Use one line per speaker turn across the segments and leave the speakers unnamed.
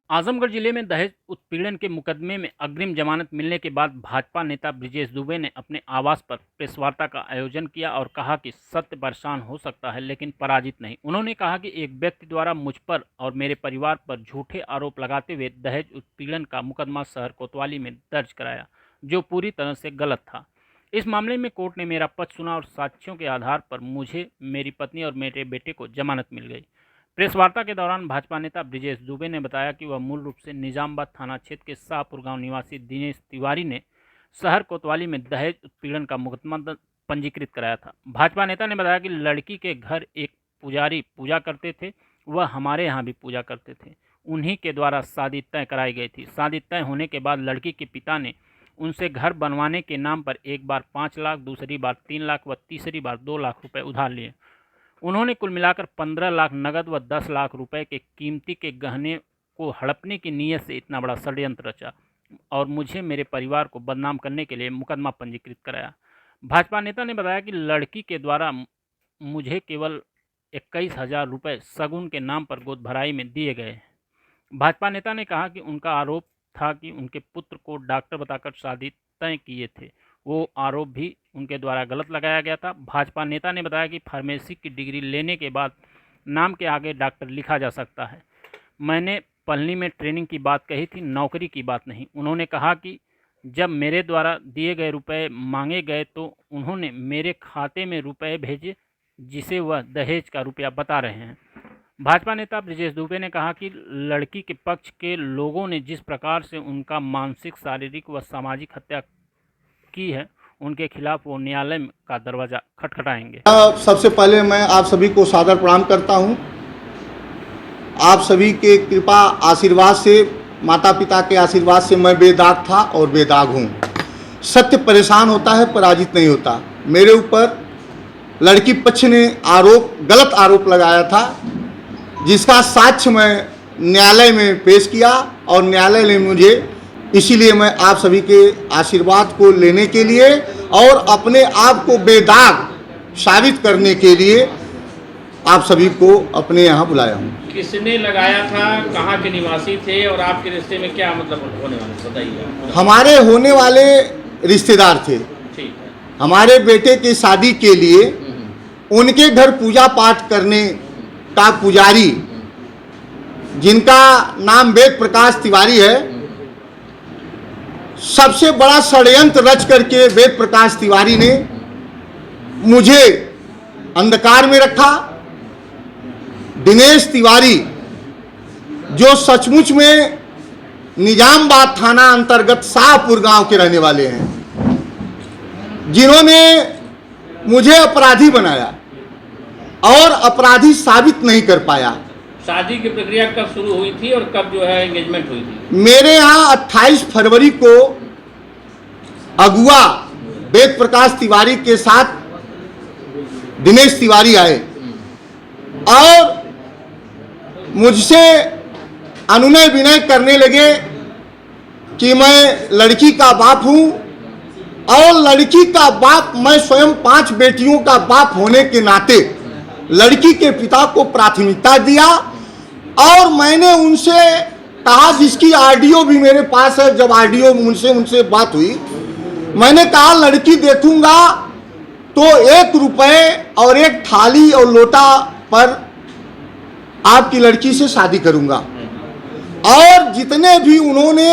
आजमगढ़ जिले में दहेज उत्पीड़न के मुकदमे में अग्रिम जमानत मिलने के बाद भाजपा नेता ब्रिजेश दुबे ने अपने आवास पर प्रेस वार्ता का आयोजन किया और कहा कि सत्य परेशान हो सकता है लेकिन पराजित नहीं। उन्होंने कहा कि एक व्यक्ति द्वारा मुझ पर और मेरे परिवार पर झूठे आरोप लगाते हुए दहेज उत्पीड़न का मुकदमा शहर कोतवाली में दर्ज कराया, जो पूरी तरह से गलत था। इस मामले में कोर्ट ने मेरा पक्ष सुना और साक्ष्यों के आधार पर मुझे, मेरी पत्नी और मेरे बेटे को जमानत मिल गई। प्रेस वार्ता के दौरान भाजपा नेता ब्रिजेश दुबे ने बताया कि वह मूल रूप से निजामबाद थाना क्षेत्र के शाहपुर गांव निवासी दिनेश तिवारी ने शहर कोतवाली में दहेज उत्पीड़न का मुकदमा पंजीकृत कराया था। भाजपा नेता ने बताया कि लड़की के घर एक पुजारी पूजा करते थे, वह हमारे यहाँ भी पूजा करते थे। उन्हीं के द्वारा शादी तय कराई गई थी। शादी तय होने के बाद लड़की के पिता ने उनसे घर बनवाने के नाम पर एक बार 5 लाख, दूसरी बार 3 लाख व तीसरी बार 2 लाख रुपए उधार लिए। उन्होंने कुल मिलाकर 15 लाख नकद व 10 लाख रुपए के कीमती के गहने को हड़पने की नीयत से इतना बड़ा षड्यंत्र रचा और मुझे, मेरे परिवार को बदनाम करने के लिए मुकदमा पंजीकृत कराया। भाजपा नेता ने बताया कि लड़की के द्वारा मुझे केवल 21,000 रुपये शगुन के नाम पर गोद भराई में दिए गए। भाजपा नेता ने कहा कि उनका आरोप था कि उनके पुत्र को डॉक्टर बताकर शादी तय किए थे। वो आरोप भी उनके द्वारा गलत लगाया गया था। भाजपा नेता ने बताया कि फार्मेसी की डिग्री लेने के बाद नाम के आगे डॉक्टर लिखा जा सकता है। मैंने पलनी में ट्रेनिंग की बात कही थी, नौकरी की बात नहीं। उन्होंने कहा कि जब मेरे द्वारा दिए गए रुपए मांगे गए तो उन्होंने मेरे खाते में रुपए भेजे, जिसे वह दहेज का रुपया बता रहे हैं। भाजपा नेता ब्रिजेश दुबे ने कहा कि लड़की के पक्ष के लोगों ने जिस प्रकार से उनका मानसिक, शारीरिक व सामाजिक हत्या की है, उनके खिलाफ वो न्यायालय का दरवाजा खटखटाएंगे।
सबसे पहले मैं आप सभी को सादर प्रणाम करता हूं। आप सभी के कृपा आशीर्वाद से, माता पिता के आशीर्वाद से मैं बेदाग था और बेदाग हूं। सत्य परेशान होता है, पराजित नहीं होता। मेरे ऊपर लड़की पक्ष ने गलत आरोप लगाया था, जिसका साक्ष्य मैं न्यायालय में पेश किया और न्यायालय ने मुझे, इसीलिए मैं आप सभी के आशीर्वाद को लेने के लिए और अपने आप को बेदाग साबित करने के लिए आप सभी को अपने यहाँ बुलाया हूँ।
किसने लगाया था, कहाँ के निवासी थे और आपके रिश्ते में क्या मतलब होने वाला, बताइए।
हमारे होने वाले रिश्तेदार थे।
ठीक है।
हमारे बेटे की शादी के लिए उनके घर पूजा पाठ करने का पुजारी, जिनका नाम वेद प्रकाश तिवारी है, सबसे बड़ा षड्यंत्र रच करके वेद प्रकाश तिवारी ने मुझे अंधकार में रखा। दिनेश तिवारी, जो सचमुच में निजामबाद थाना अंतर्गत शाहपुर गांव के रहने वाले हैं, जिन्होंने मुझे अपराधी बनाया और अपराधी साबित नहीं कर पाया।
शादी की प्रक्रिया कब शुरू हुई थी और कब जो है एंगेजमेंट हुई थी?
मेरे यहाँ 28 फरवरी को अगुआ वेद प्रकाश तिवारी के साथ दिनेश तिवारी आए और मुझसे अनुनय विनय करने लगे कि मैं लड़की का बाप हूं और लड़की का बाप, मैं स्वयं 5 बेटियों का बाप होने के नाते लड़की के पिता को प्राथमिकता दिया और मैंने उनसे कहा, जिसकी ऑडियो भी मेरे पास है, जब ऑडियो उनसे बात हुई, मैंने कहा लड़की देखूंगा तो 1 रुपए और 1 थाली और लोटा पर आपकी लड़की से शादी करूंगा। और जितने भी उन्होंने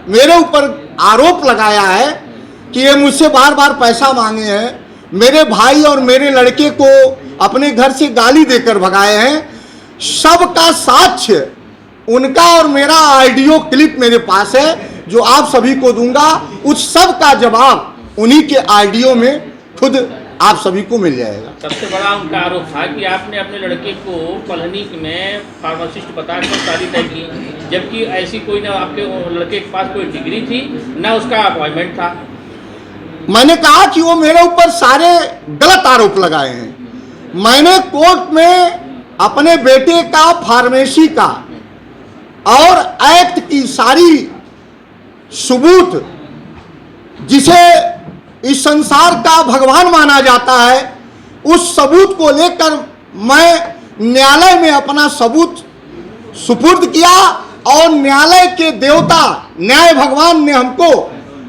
मेरे ऊपर आरोप लगाया है कि ये मुझसे बार बार पैसा मांगे हैं, मेरे भाई और मेरे लड़के को अपने घर से गाली देकर भगाए हैं, सबका साक्ष्य उनका और मेरा ऑडियो क्लिप मेरे पास है, जो आप सभी को दूंगा। उस सब का जवाब उन्हीं के ऑडियो में खुद आप सभी को मिल जाएगा।
सबसे बड़ा उनका आरोप था कि आपने अपने लड़के को पलनी में फार्मासिस्ट बताकर शादी तय की, जबकि ऐसी कोई ना आपके लड़के के पास कोई डिग्री थी, ना उसका अपॉइंटमेंट था।
मैंने कहा कि वो मेरे ऊपर सारे गलत आरोप लगाए हैं। मैंने कोर्ट में अपने बेटे का फार्मेसी का और एक्ट की सारी सबूत, जिसे इस संसार का भगवान माना जाता है, उस सबूत को लेकर मैं न्यायालय में अपना सबूत सुपुर्द किया और न्यायालय के देवता न्याय भगवान ने हमको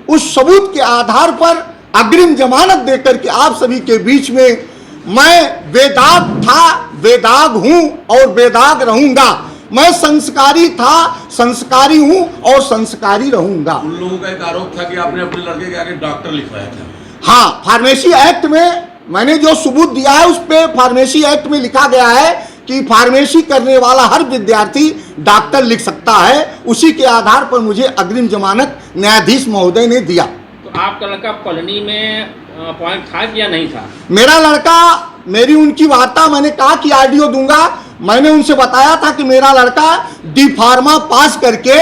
उस सबूत के आधार पर अग्रिम जमानत देकर के आप सभी के बीच में मैं बेदाग था, बेदाग हूं और बेदाग रहूंगा। मैं संस्कारी था, संस्कारी हूं और संस्कारी रहूंगा।
उन लोगों का एक आरोप था कि आपने अपने लड़के के आगे डॉक्टर लिखवाया था।
हाँ, फार्मेसी एक्ट में मैंने जो सबूत दिया है उस पे फार्मेसी एक्ट में लिखा गया है कि फार्मेसी करने वाला हर विद्यार्थी डॉक्टर लिख सकता है। उसी के आधार पर मुझे अग्रिम जमानत न्यायाधीश महोदय ने दिया।
तो आपका लड़का कॉलोनी में अपॉइंट था या नहीं था?
मेरा लड़का, मेरी उनकी वार्ता मैंने कहा कि ऑडियो दूंगा। मैंने उनसे बताया था कि मेरा लड़का डी फार्मा पास करके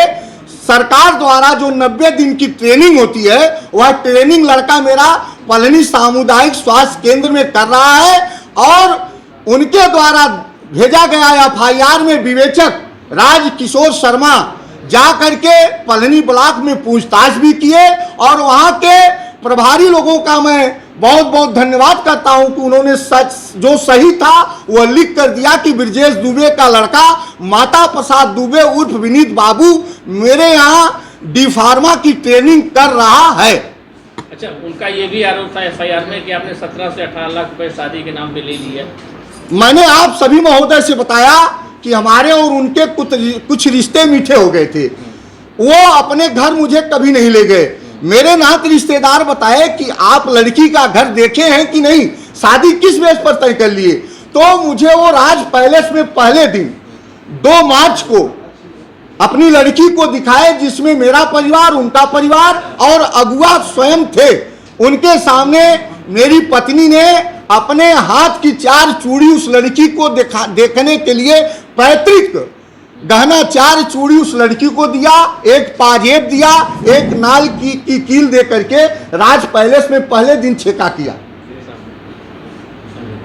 सरकार द्वारा जो 90 दिन की ट्रेनिंग होती है वह ट्रेनिंग लड़का मेरा पलनी सामुदायिक स्वास्थ्य केंद्र में कर रहा है और उनके द्वारा भेजा गया एफआईआर में विवेचक राज किशोर शर्मा जा करके पलनी ब्लॉक में पूछताछ भी किए और वहां के प्रभारी लोगों का मैं बहुत बहुत धन्यवाद करता हूं कि उन्होंने सच जो सही था वह लिख कर दिया कि ब्रजेश दुबे का लड़का माता प्रसाद दुबे उर्फ विनीत बाबू मेरे यहाँ डी फार्मा की ट्रेनिंग कर रहा है।
अच्छा, उनका ये भी आरोप था एफआईआर में कि आपने 17 से 18 लाख रुपए शादी के नाम पे ले लिए।
मैंने आप सभी महोदय से बताया कि हमारे और उनके कुछ रिश्ते मीठे हो गए थे। वो अपने घर मुझे कभी नहीं ले गए। मेरे नात रिश्तेदार बताए कि आप लड़की का घर देखे हैं कि नहीं, शादी किस बेस पर तय कर लिए। तो मुझे वो राज पैलेस में पहले दिन 2 मार्च को अपनी लड़की को दिखाए जिसमें मेरा परिवार, उनका परिवार और अगुआ स्वयं थे। उनके सामने मेरी पत्नी ने अपने हाथ की 4 चूड़ी उस लड़की को देखने के लिए पैतृक गहना 4 चूड़ी उस लड़की को दिया, एक पाजेब दिया, एक नाल की कील दे करके राज पैलेस में पहले दिन छेका किया।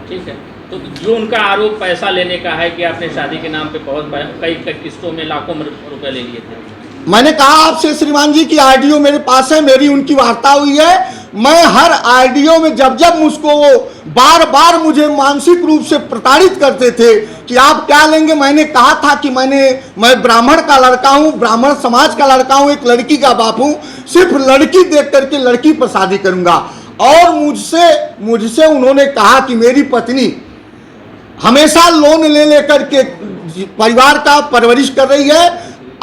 ठीक है, तो जो उनका आरोप पैसा लेने का है कि आपने शादी के नाम पे बहुत कई किस्तों में लाखों रुपए ले लिए थे।
मैंने कहा आपसे श्रीमान जी की ऑडियो मेरे पास है, मेरी उनकी वार्ता हुई है। मैं हर ऑडियो में जब जब मुझको वो बार बार मुझे मानसिक रूप से प्रताड़ित करते थे कि आप क्या लेंगे, मैंने कहा था कि मैं ब्राह्मण का लड़का हूँ, ब्राह्मण समाज का लड़का हूँ, एक लड़की का बाप हूँ, सिर्फ लड़की देख करके लड़की पर शादी करूंगा। और मुझसे उन्होंने कहा कि मेरी पत्नी हमेशा लोन ले लेकर के परिवार का परवरिश कर रही है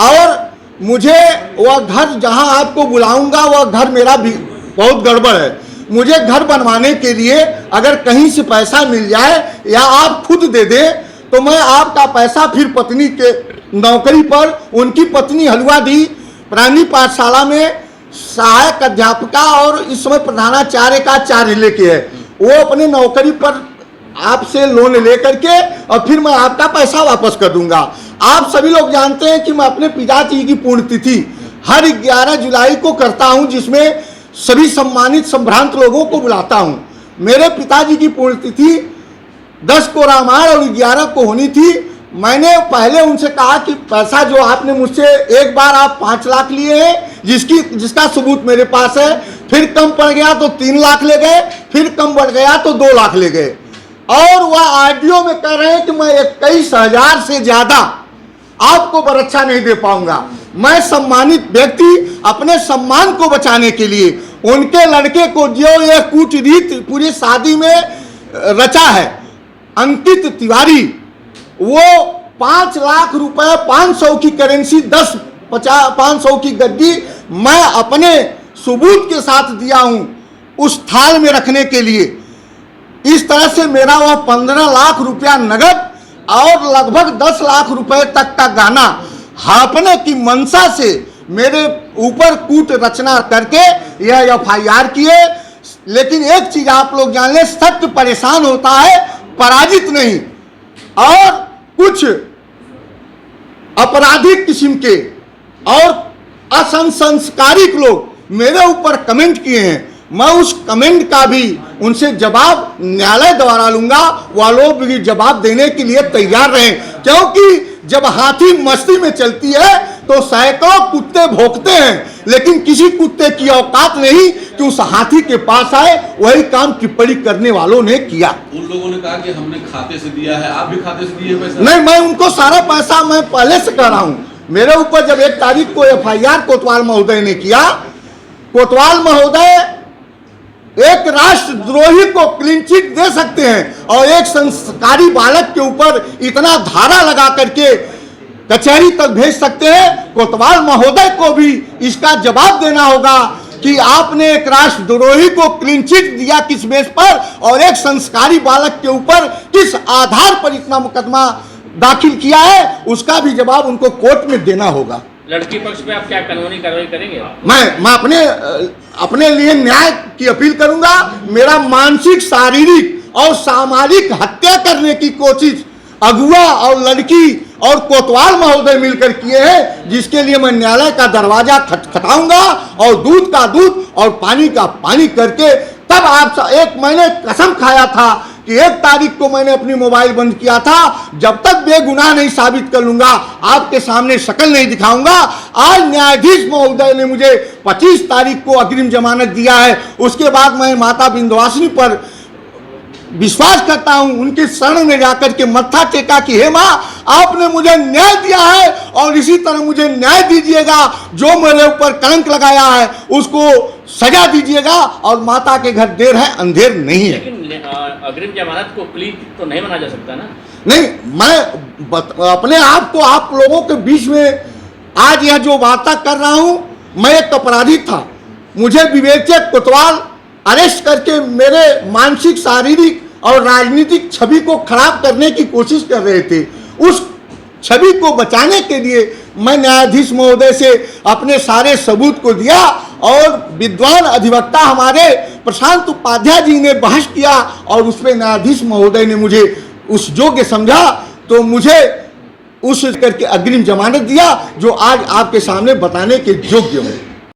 और मुझे वह घर जहां आपको बुलाऊंगा वह घर मेरा भी बहुत गड़बड़ है। मुझे घर बनवाने के लिए अगर कहीं से पैसा मिल जाए या आप खुद दे दे तो मैं आपका पैसा फिर पत्नी के नौकरी पर, उनकी पत्नी हलुआडी प्राइमरी पाठशाला में सहायक अध्यापिका और इस समय प्रधानाचार्य का कार्य लेके है, वो अपने नौकरी पर आपसे लोन ले करके और फिर मैं आपका पैसा वापस कर दूंगा। आप सभी लोग जानते हैं कि मैं अपने पिताजी की पुण्यतिथि हर 11 जुलाई को करता हूं, जिसमें सभी सम्मानित संभ्रांत लोगों को बुलाता हूं। मेरे पिताजी की पुण्यतिथि 10 को रामायण और 11 को होनी थी। मैंने पहले उनसे कहा कि पैसा जो आपने मुझसे एक बार आप 5 लाख लिए हैं, जिसका सबूत मेरे पास है, फिर कम पड़ गया तो 3 लाख ले गए, फिर कम बढ़ गया तो 2 लाख ले गए। और वह ऑडियो में कह रहे हैं कि मैं 21,000 से ज्यादा आपको बरच्छा नहीं दे पाऊंगा। मैं सम्मानित व्यक्ति अपने सम्मान को बचाने के लिए उनके लड़के को जो यह कूटरीत पूरी शादी में रचा है, अंकित तिवारी, वो 5 लाख रुपए 500 की करेंसी 500 की गड्डी मैं अपने सबूत के साथ दिया हूं उस थाल में रखने के लिए। इस तरह से मेरा वह 15 लाख रुपया नगद और लगभग 10 लाख रुपए तक का गहना हड़पने की मंशा से मेरे ऊपर कूट रचना करके यह एफआईआर किए। लेकिन एक चीज आप लोग जान लें, सत्य परेशान होता है, पराजित नहीं। और कुछ आपराधिक किस्म के और असंस्कारिक लोग मेरे ऊपर कमेंट किए हैं। मैं उस कमेंट का भी उनसे जवाब न्यायालय द्वारा लूंगा। वह लोग भी जवाब देने के लिए तैयार रहें, क्योंकि जब हाथी मस्ती में चलती है तो सैकड़ों कुत्ते भौंकते हैं, लेकिन किसी कुत्ते की औकात नहीं कि उस हाथी के पास आए। वही काम टिप्पणी करने वालों ने किया।
उन लोगों ने कहा कि हमने खाते से दिया है, आप भी खाते से दिए पैसा?
नहीं, मैं उनको सारा पैसा मैं पहले से कह रहा हूँ, मेरे ऊपर जब 1 तारीख को FIR कोतवाल महोदय ने किया, कोतवाल महोदय एक राष्ट्रद्रोही को क्लीन चिट दे सकते हैं और एक संस्कारी बालक के ऊपर इतना धारा लगा करके कचहरी तक भेज सकते हैं। कोतवाल महोदय को भी इसका जवाब देना होगा कि आपने एक राष्ट्रद्रोही को क्लीन चिट दिया किस बेस पर और एक संस्कारी बालक के ऊपर किस आधार पर इतना मुकदमा दाखिल किया है, उसका भी जवाब उनको कोर्ट में देना होगा।
लड़की पक्ष में आप क्या कानूनी कार्रवाई करेंगे?
मैं अपने लिए न्याय की अपील करूंगा। मेरा मानसिक, शारीरिक और सामाजिक हत्या करने की कोशिश अगुआ और लड़की और कोतवाल महोदय मिलकर किए हैं, जिसके लिए मैं न्यायालय का दरवाजा खटखटाऊंगा और दूध का दूध और पानी का पानी करके तब आप एक मैंने कसम खाया था कि 1 तारीख को मैंने अपनी मोबाइल बंद किया था, जब तक बेगुनाह नहीं साबित कर लूंगा आपके सामने शक्ल नहीं दिखाऊंगा। आज न्यायाधीश महोदय ने मुझे 25 तारीख को अग्रिम जमानत दिया है। उसके बाद मैं माता विंध्यवासिनी पर विश्वास करता हूं, उनके शरण में जाकर के मत्था टेका कि हे मां, आपने मुझे न्याय दिया है और इसी तरह मुझे न्याय दीजिएगा। जो मेरे ऊपर कलंक लगाया है उसको सजा दीजिएगा और माता के घर देर है अंधेर नहीं है।
लेकिन अग्रिम जमानत को क्लीन तो नहीं माना जा सकता ना?
नहीं, मैं अपने आप को आप लोगों के बीच में आज यह जो वार्ता कर रहा हूं, मैं एक अपराधी था। मुझे विवेचक कोतवाल अरेस्ट करके मेरे मानसिक, शारीरिक और राजनीतिक छवि को खराब करने की कोशिश कर रहे थे। उस छवि को बचाने के लिए मैं न्यायाधीश महोदय से अपने सारे सबूत को दिया और विद्वान अधिवक्ता हमारे प्रशांत उपाध्याय जी ने बहस किया और उसमें न्यायाधीश महोदय ने मुझे उस योग्य समझा, तो मुझे उस करके अग्रिम जमानत दिया जो आज आपके सामने बताने के योग्य हूँ।